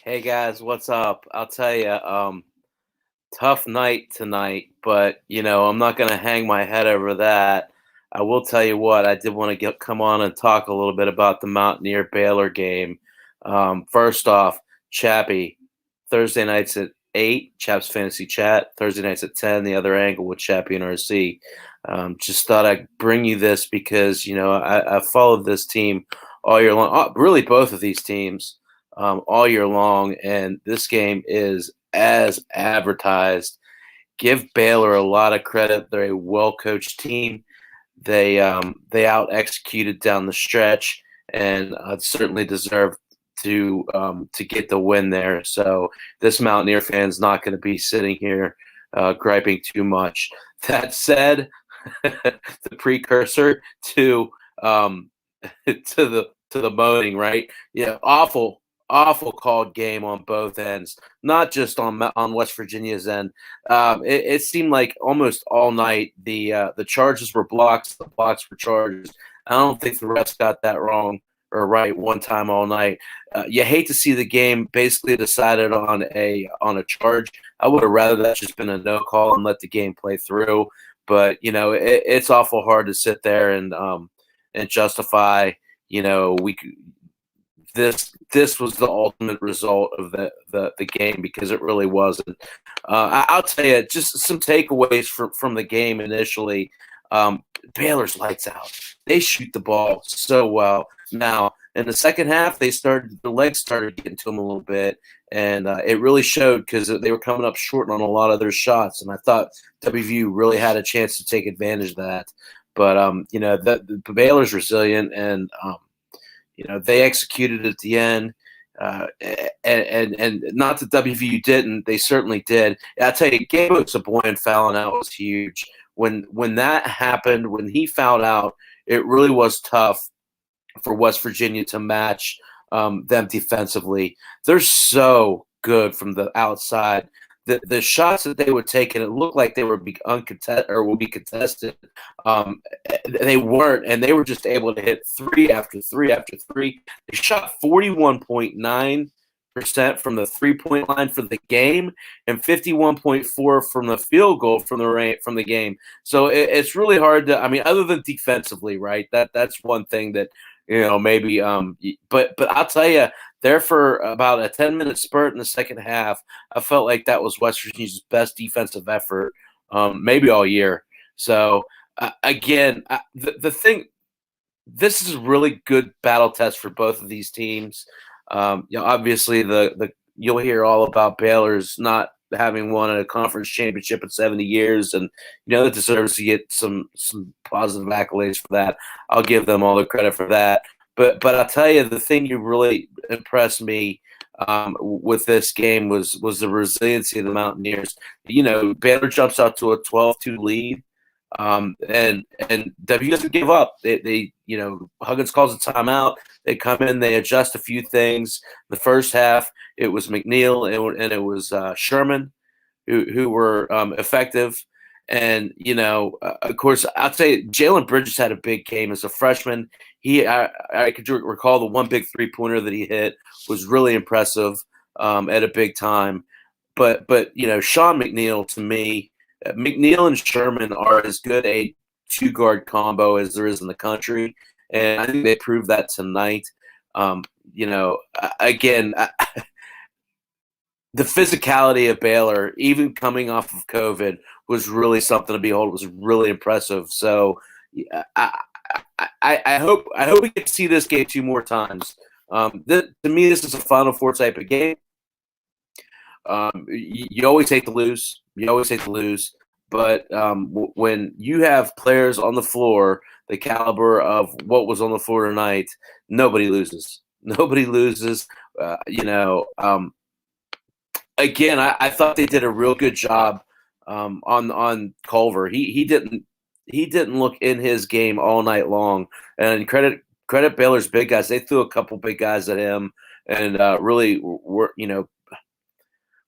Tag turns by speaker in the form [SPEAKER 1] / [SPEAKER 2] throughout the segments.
[SPEAKER 1] Hey guys, what's up? I'll tell you, tough night tonight, but I'm not gonna hang my head over that. I will tell you what, I did want to come on and talk a little bit about the Mountaineer Baylor game. First off, Chappie, Thursday nights at 8, Chap's Fantasy Chat. Thursday nights at 10, the other angle with Chappie and RC. Just thought I'd bring you this because I followed this team all year long. Really, both of these teams all year long, and this game is as advertised. Give Baylor a lot of credit. They're a well coached team. They out executed down the stretch, and certainly deserved to get the win there. So this Mountaineer fan's not going to be sitting here griping too much. That said, the precursor to the moaning, right? Yeah, awful called game on both ends, not just on West Virginia's end. It seemed like almost all night the charges were blocks, the blocks were charges. I don't think the refs got that wrong or right one time all night. You hate to see the game basically decided on a charge. I would have rather that just been a no call and let the game play through. But it's awful hard to sit there and justify. We this was the ultimate result of the game because it really wasn't. I'll tell you, just some takeaways from the game initially. Baylor's lights out. They shoot the ball so well. Now in the second half, the legs started getting to them a little bit, and it really showed because they were coming up short on a lot of their shots. And I thought WVU really had a chance to take advantage of that. But the Baylor's resilient, and they executed at the end. And not that WVU didn't, they certainly did. I tell you, Gabo Saboyan fouling out was huge. When that happened, when he fouled out, it really was tough for West Virginia to match them defensively. They're so good from the outside. The shots that they would take, and it looked like they would be uncontested or will be contested. They weren't, and they were just able to hit three after three after three. They shot 41.9% from the 3-point line for the game, and 51.4 from the field goal from the game. So it's really hard to. I mean, other than defensively, right? That's one thing that maybe. But I'll tell you, there for about a 10-minute spurt in the second half, I felt like that was West Virginia's best defensive effort, maybe all year. So again, the thing, this is a really good battle test for both of these teams. Obviously, the you'll hear all about Baylor's not having won a conference championship in 70 years, and it deserves to get some positive accolades for that. I'll give them all the credit for that. But I'll tell you, the thing you really impressed me with this game was the resiliency of the Mountaineers. Baylor jumps out to a 12-2 lead, and W doesn't give up. They Huggins calls a timeout. They come in, they adjust a few things. The first half, it was McNeil and it was Sherman who were effective. And of course, I'd say Jalen Bridges had a big game as a freshman. I could recall the one big 3-pointer that he hit was really impressive at a big time. But Sean McNeil, to me, McNeil and Sherman are as good a 2-guard combo as there is in the country, and I think they proved that tonight. Again, the physicality of Baylor, even coming off of COVID, was really something to behold. It was really impressive. So I hope we get to see this game 2 more times. To me, this is a Final Four type of game. You always hate to lose. But when you have players on the floor the caliber of what was on the floor tonight, nobody loses. Nobody loses. Again, I thought they did a real good job on Culver. He didn't look in his game all night long. And credit Baylor's big guys. They threw a couple big guys at him, and really were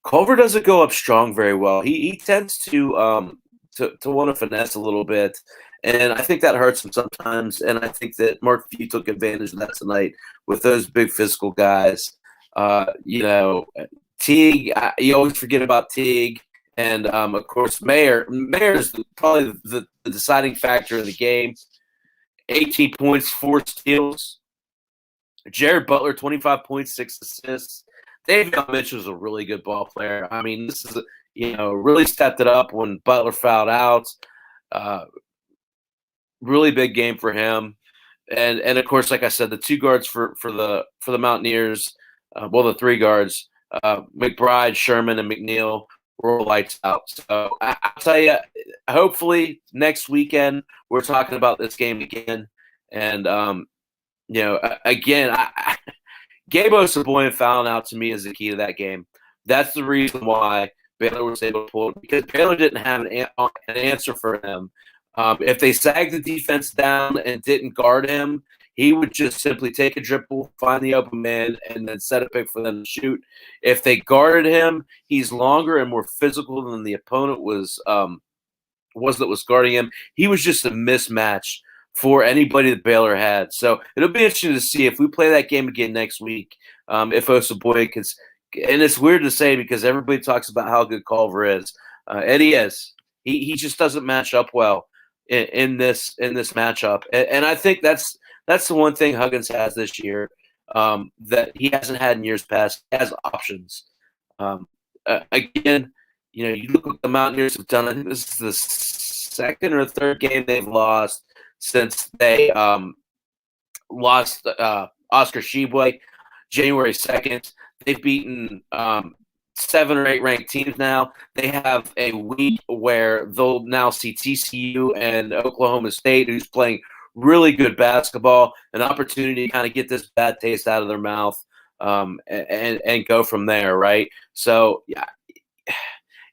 [SPEAKER 1] Culver doesn't go up strong very well. He tends to want to finesse a little bit, and I think that hurts him sometimes. And I think that Mark Few took advantage of that tonight with those big physical guys. You know, Teague, you always forget about Teague. And, of course, Mayer is probably the deciding factor in the game. 18 points, 4 steals. Jared Butler, 25 points, 6 assists. Davion Mitchell is a really good ball player. I mean, this is, really stepped it up when Butler fouled out. Really big game for him. And of course, like I said, the 2 guards for the Mountaineers, the 3 guards, McBride, Sherman, and McNeil were all lights out. So I'll tell you, hopefully next weekend we're talking about this game again. And again, Gabe Osabuoye fouling out to me is the key to that game. That's the reason why Baylor was able to pull it, because Baylor didn't have an answer for him. If they sagged the defense down and didn't guard him, he would just simply take a dribble, find the open man, and then set a pick for them to shoot. If they guarded him, he's longer and more physical than the opponent was guarding him. He was just a mismatch for anybody that Baylor had. So it'll be interesting to see if we play that game again next week, if Osabuoye can. And it's weird to say because everybody talks about how good Culver is. And he is. He just doesn't match up well in this matchup. And I think that's the one thing Huggins has this year that he hasn't had in years past. He has options. Again, you look what the Mountaineers have done. I think this is the second or third game they've lost since they lost Oscar Tshiebwe January 2nd. They've beaten 7 or 8 ranked teams now. They have a week where they'll now see TCU and Oklahoma State, who's playing really good basketball, an opportunity to kind of get this bad taste out of their mouth and go from there, right? So, yeah,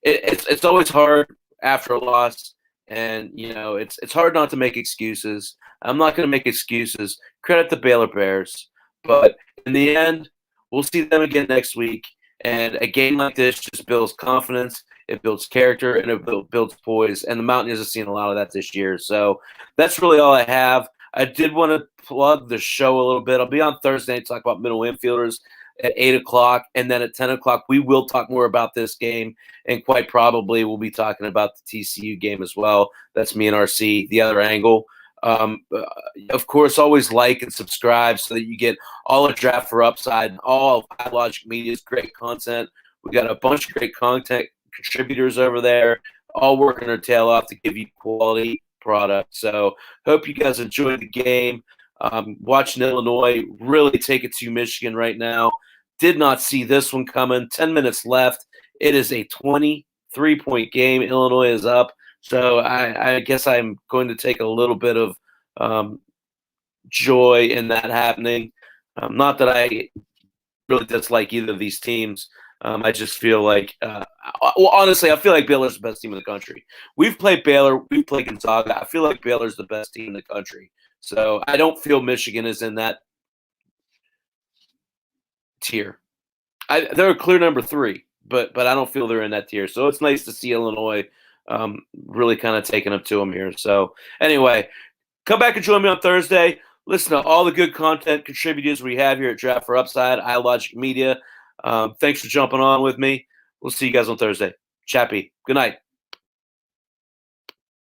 [SPEAKER 1] it's always hard after a loss. And, it's hard not to make excuses. I'm not going to make excuses. Credit the Baylor Bears. But in the end, we'll see them again next week. And a game like this just builds confidence, it builds character, and it builds poise. And the Mountaineers have seen a lot of that this year. So that's really all I have. I did want to plug the show a little bit. I'll be on Thursday to talk about middle infielders at 8 o'clock. And then at 10 o'clock, we will talk more about this game. And quite probably we'll be talking about the TCU game as well. That's me and RC, the other angle. Of course, always like and subscribe so that you get all of Draft for Upside and all of iLogic Media's great content. We got a bunch of great content contributors over there, all working their tail off to give you quality product. So hope you guys enjoyed the game. Watching Illinois really take it to Michigan right now. Did not see this one coming. 10 minutes left. It is a 23-point game. Illinois is up. So I guess I'm going to take a little bit of joy in that happening. Not that I really dislike either of these teams. I just feel like, honestly, I feel like Baylor's the best team in the country. We've played Baylor. We've played Gonzaga. I feel like Baylor's the best team in the country. So I don't feel Michigan is in that tier. They're a clear number 3, but I don't feel they're in that tier. So it's nice to see Illinois really kind of taking up to them here. So anyway, come back and join me on Thursday. Listen to all the good content contributors we have here at Draft for Upside, iLogic Media. Thanks for jumping on with me. We'll see you guys on Thursday. Chappy, good night.